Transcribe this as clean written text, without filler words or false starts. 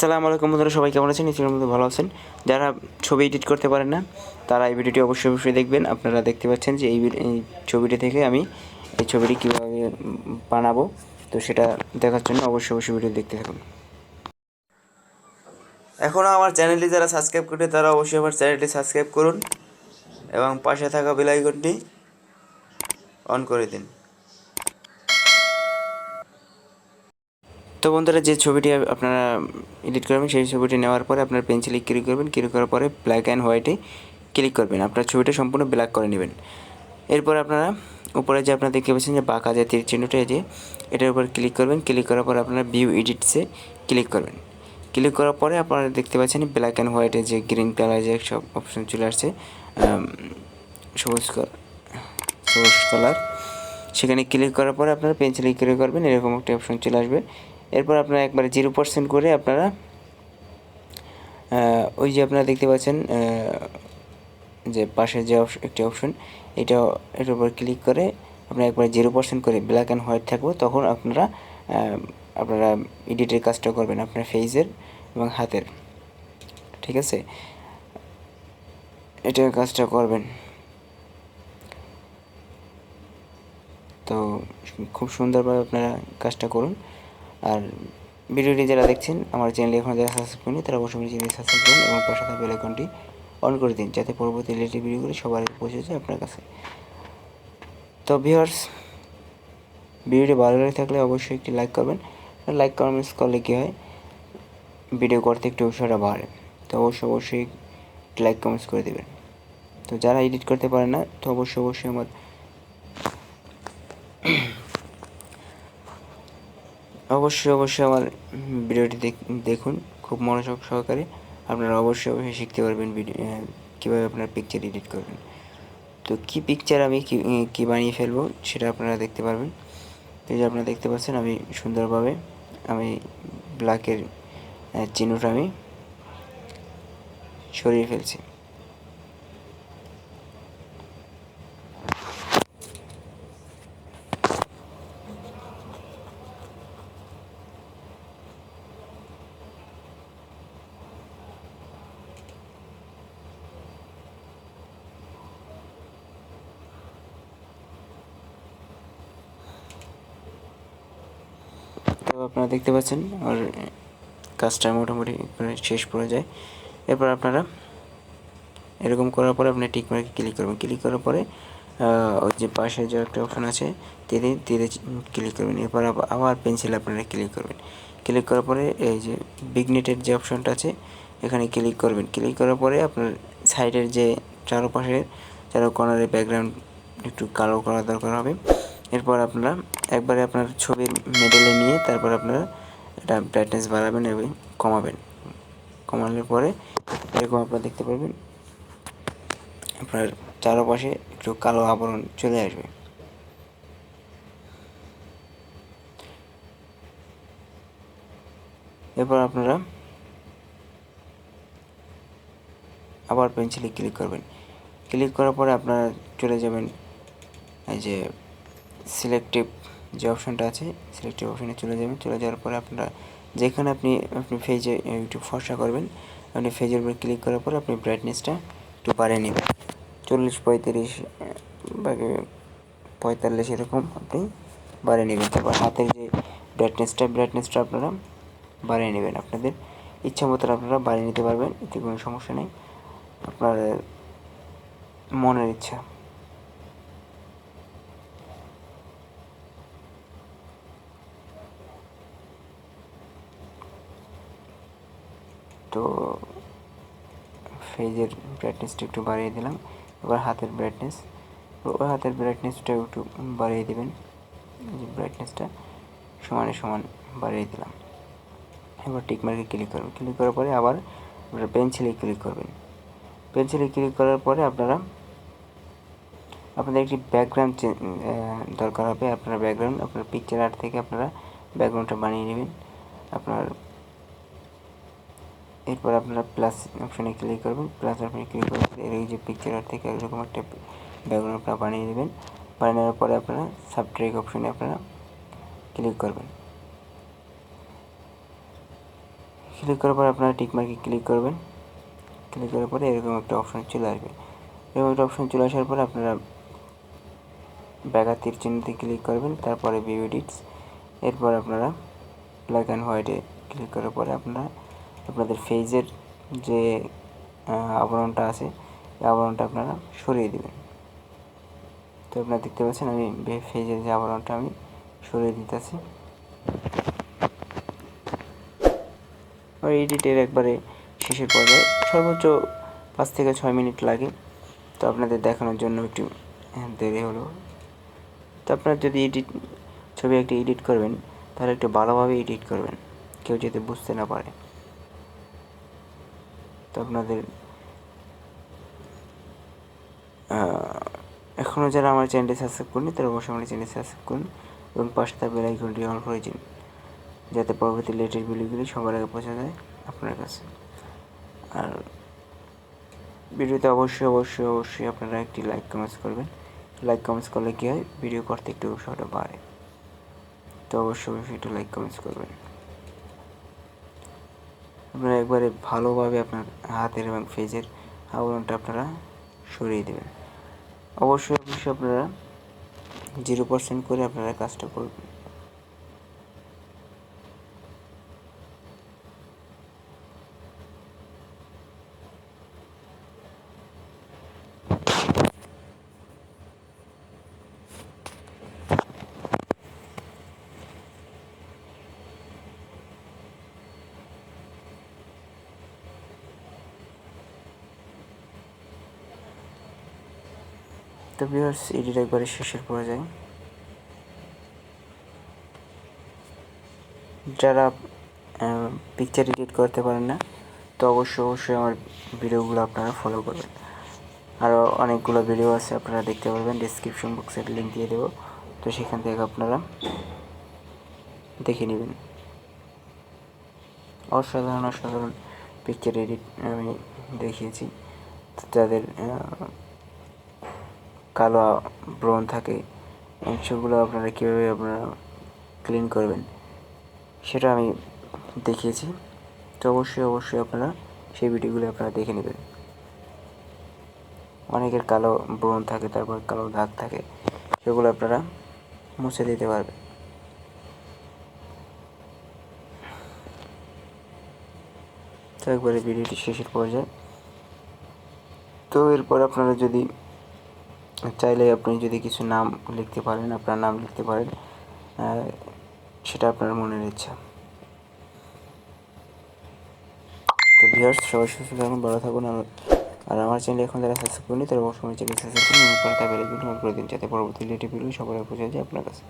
আসসালামু আলাইকুম বন্ধুরা, সবাই কেমন আছেন? নিশ্চয়ই মধ্যে ভালো আছেন। যারা ছবি এডিট করতে পারেন না তারা এই ভিডিওটি অবশ্যই দেখবেন। আপনারা দেখতে পাচ্ছেন যে এই ছবিটি থেকে আমি এই ছবিটি কীভাবে বানাবো, তো সেটা দেখার জন্য অবশ্যই ভিডিও দেখতে থাকুন। এখনও আমার চ্যানেলটি যারা সাবস্ক্রাইব করে তারা অবশ্যই আমার চ্যানেলটি সাবস্ক্রাইব করুন এবং পাশে থাকা বেল আইকনটি অন করে দিন। তো বন্ধুরা, যে ছবিটি আপনারা এডিট করবেন সেই ছবিটি নেওয়ার পরে আপনার পেন্সিলে ক্লিক করবেন। ক্লিক করার পরে ব্ল্যাক অ্যান্ড হোয়াইটে ক্লিক করবেন। আপনার ছবিটা সম্পূর্ণ ব্ল্যাক করে নেবেন। এরপর আপনারা উপরে যে আপনারা দেখতে পাচ্ছেন যে বাঁকা যে তীর চিহ্নটা, এই যে এটার উপর ক্লিক করবেন। ক্লিক করার পরে আপনারা ভিউ এডিটসে ক্লিক করবেন। ক্লিক করার পরে আপনারা দেখতে পাচ্ছেন ব্ল্যাক অ্যান্ড হোয়াইটে যে গ্রিন কালার যে সব অপশন চলে আসছে, সবুজ কালার, সেখানে ক্লিক করার পরে আপনারা পেন্সিলে ক্লিক করবেন, এরকম একটা অপশন চলে আসবে। এরপর আপনারা একবারে 0% করে আপনারা ওই যে আপনারা দেখতে পাচ্ছেন যে পাশে যে একটি অপশন, এটার উপর ক্লিক করে আপনারা একবার 0% করে ব্ল্যাক অ্যান্ড হোয়াইট থাকবে, তখন আপনারা এডিটের কাজটা করবেন আপনার ফেসের এবং হাতের। ঠিক আছে, এটার কাজটা করবেন। তো খুব সুন্দরভাবে আপনারা কাজটা করুন। আর ভিডিওটি যারা দেখছেন আমার চ্যানেলে এখন যারা সাবস্ক্রাইব করেনি তারা অবশ্যই চ্যানেল সাবস্ক্রাইব করুন এবং পাশে থাকা বেল আইকনটি অন করে দিন, যাতে পরবর্তী রিলেটেড ভিডিওগুলি সবার আগে পৌঁছে যায় আপনার কাছে। তো ভিউয়ার্স, ভিডিওটি ভালো লাগে থাকলে অবশ্যই একটি লাইক করবেন। লাইক কমেন্টস করলে কী হয়, ভিডিও করতে একটু উৎসাহটা বাড়ে। তো অবশ্যই লাইক কমেন্টস করে দেবেন। তো যারা এডিট করতে পারে না তো অবশ্যই আমার অবশ্যই আমার ভিডিওটি দেখুন খুব মনোযোগ সহকারে। আপনারা অবশ্যই শিখতে পারবেন ভিডিও কীভাবে আপনার পিকচার এডিট করবেন। তো কী পিকচার আমি কী বানিয়ে ফেলবো সেটা আপনারা দেখতে পারবেন। এই যে আপনারা দেখতে পাচ্ছেন আমি সুন্দরভাবে ব্ল্যাকের চিহ্নটা আমি সরিয়ে ফেলছি। তো আপনারা দেখতে পাচ্ছেন আর কাজটা মোটামুটি শেষ পড়ে যায়। এরপর আপনারা এরকম করার পরে আপনি টিক মার্কে ক্লিক করবেন। ক্লিক করার পরে ওই যে পাশে যে একটা অপশন আছে তীরে ক্লিক করবেন। এরপর আবার পেন্সিল আপনারা ক্লিক করবেন। ক্লিক করার পরে এই যে বিগনেটের যে অপশনটা আছে এখানে ক্লিক করবেন। ক্লিক করার পরে আপনার সাইডের যে চারো কর্নারের ব্যাকগ্রাউন্ড একটু কালো করা দরকার হবে। এরপর আপনারা একবারে আপনার ছবির মিডলে নিয়ে তারপর আপনারা এটা ব্রাইটনেস বাড়াবেন এবং কমানোর পরে এরকম আপনারা দেখতে পারবেন আপনার চারপাশে একটু কালো আবরণ চলে আসবে। এরপর আপনারা আবার পেন্সিলে ক্লিক করবেন। ক্লিক করার পরে আপনারা চলে যাবেন এই যে সিলেক্টিভ যে অপশানটা আছে সিলেক্টিভ অপশানে চলে যাবেন। চলে যাওয়ার পরে আপনারা যেখানে আপনি ফেজে একটু ফর্সা করবেন, আপনি ফেজের উপর ক্লিক করার পরে আপনি ব্রাইটনেসটা একটু বাড়িয়ে নেবেন, 40-45 বা 45 এরকম আপনি বাড়িয়ে নেবেন। তারপর হাতের যে ব্রাইটনেসটা আপনারা বাড়িয়ে নেবেন। আপনাদের ইচ্ছা মতো আপনারা বাড়িয়ে নিতে পারবেন, এতে কোনো সমস্যা নেই, আপনার মনের ইচ্ছা। তো ফেজের ব্রাইটনেসটা একটু বাড়িয়ে দিলাম। এবার হাতের ব্রাইটনেসটা একটু বাড়িয়ে দেবেন। যে ব্রাইটনেসটা সমান বাড়িয়ে দিলাম। এবার টিক মার্কে ক্লিক করবেন। ক্লিক করার পরে আবার আপনারা পেন্সিলে ক্লিক করবেন। পেন্সিলে ক্লিক করার পরে আপনাদের একটি ব্যাকগ্রাউন্ড দরকার হবে। আপনার পিকচার আর্ট থেকে আপনারা ব্যাকগ্রাউন্ডটা বানিয়ে নেবেন। এরপর আপনারা প্লাস অপশানে ক্লিক করবেন। প্লাস অপশানে ক্লিক করে এই যে পিকচার আর্ট থেকে এরকম একটা ব্যাকগ্রাউন্ড আপনারা বানিয়ে নেবেন। বানিয়ে নেওয়ার পরে আপনারা সাবট্রাক্ট অপশানে আপনারা ক্লিক করবেন। ক্লিক করার পর আপনারা টিক মার্কে ক্লিক করবেন। ক্লিক করার পরে এরকম একটা অপশন চলে আসবে। এরকম একটা অপশন চলে আসার পরে আপনারা ব্যাগাতির চিহ্নতে ক্লিক করবেন, তারপরে ভিউ এডিটস, এরপর আপনারা ব্ল্যাক অ্যান্ড হোয়াইটে ক্লিক করার পরে আপনারা আপনাদের ফেজের যে আবরণটা আছে এই আবরণটা আপনারা সরিয়ে দেবেন। তো আপনারা দেখতে পাচ্ছেন আমি ফেজের যে আবরণটা আমি সরিয়ে দিতেছি। আর এডিটের একবারে শেষের পর্যায়ে সর্বোচ্চ 5 থেকে 6 মিনিট লাগে। তো আপনাদের দেখানোর জন্য একটু দেরি হলো। তো আপনারা যদি ছবি একটা এডিট করবেন তাহলে একটু ভালোভাবে এডিট করবেন, কেউ যাতে বুঝতে না পারে। তো আপনাদের এখনও যারা আমার চ্যানেলটি সাবস্ক্রাইব করেনি তারা অবশ্যই আমার চ্যানেল সাবস্ক্রাইব করুন এবং পাশে থাকা বেল আইকনটি অন করে দিন, যাতে পরবর্তী লেটেস্ট ভিডিওগুলি সবার আগে পৌঁছে যায় আপনার কাছে। আর ভিডিওতে অবশ্যই আপনারা একটি লাইক কমেন্টস করবেন। লাইক কমেন্টস করলে কী হয়, ভিডিও করতে একটু উৎসাহটা বাড়ে। তো অবশ্যই একটু লাইক কমেন্টস করবেন। আপনারা একবারে ভালোভাবে আপনার হাতের এবং ফেজের আবরণটা আপনারা সরিয়ে দেবেন। অবশ্যই আপনারা 0% করে আপনারা কাজটা করবেন। তো ভিউয়ার্স, এডিট একবারে শেষের পর্যায়ে। যারা পিকচার এডিট করতে পারেন না তো অবশ্যই আমার ভিডিওগুলো আপনারা ফলো করবেন। আরও অনেকগুলো ভিডিও আছে আপনারা দেখতে পারবেন, ডেসক্রিপশন বক্সের লিঙ্ক দিয়ে দেবো, তো সেখান থেকে আপনারা দেখে নেবেন। অসাধারণ পিকচার এডিট আমি দেখিয়েছি। যাদের কালো ব্রণ থাকে সেগুলো আপনারা কীভাবে আপনারা ক্লিন করবেন সেটা আমি দেখিয়েছি। তো অবশ্যই আপনারা সেই ভিডিওগুলো আপনারা দেখে নেবেন। অনেকের কালো ব্রণ থাকে, তারপর কালো দাগ থাকে, সেগুলো আপনারা মুছে দিতে পারবেন। তো একবারে ভিডিওটি শেষের পর্যায়ে। তো এরপর আপনারা যদি চাইলে আপনি যদি কিছু নাম লিখতে পারেন, আপনার নাম লিখতে পারেন, সেটা আপনার মনের ইচ্ছা। তো ভিউয়ার্স, সবাই সুস্থ থাকুন, ভালো থাকুন। আর আমার চ্যানেল এখন যারা সাবস্ক্রাইব করেনি তারা অবশ্যই চ্যানেল সাবস্ক্রাইব করুন এবং পরে তা বেল আইকনটি অন করে দিন, যাতে পরবর্তী লেটেস্ট ভিডিও সবার আগে পৌঁছে যায় আপনার কাছে।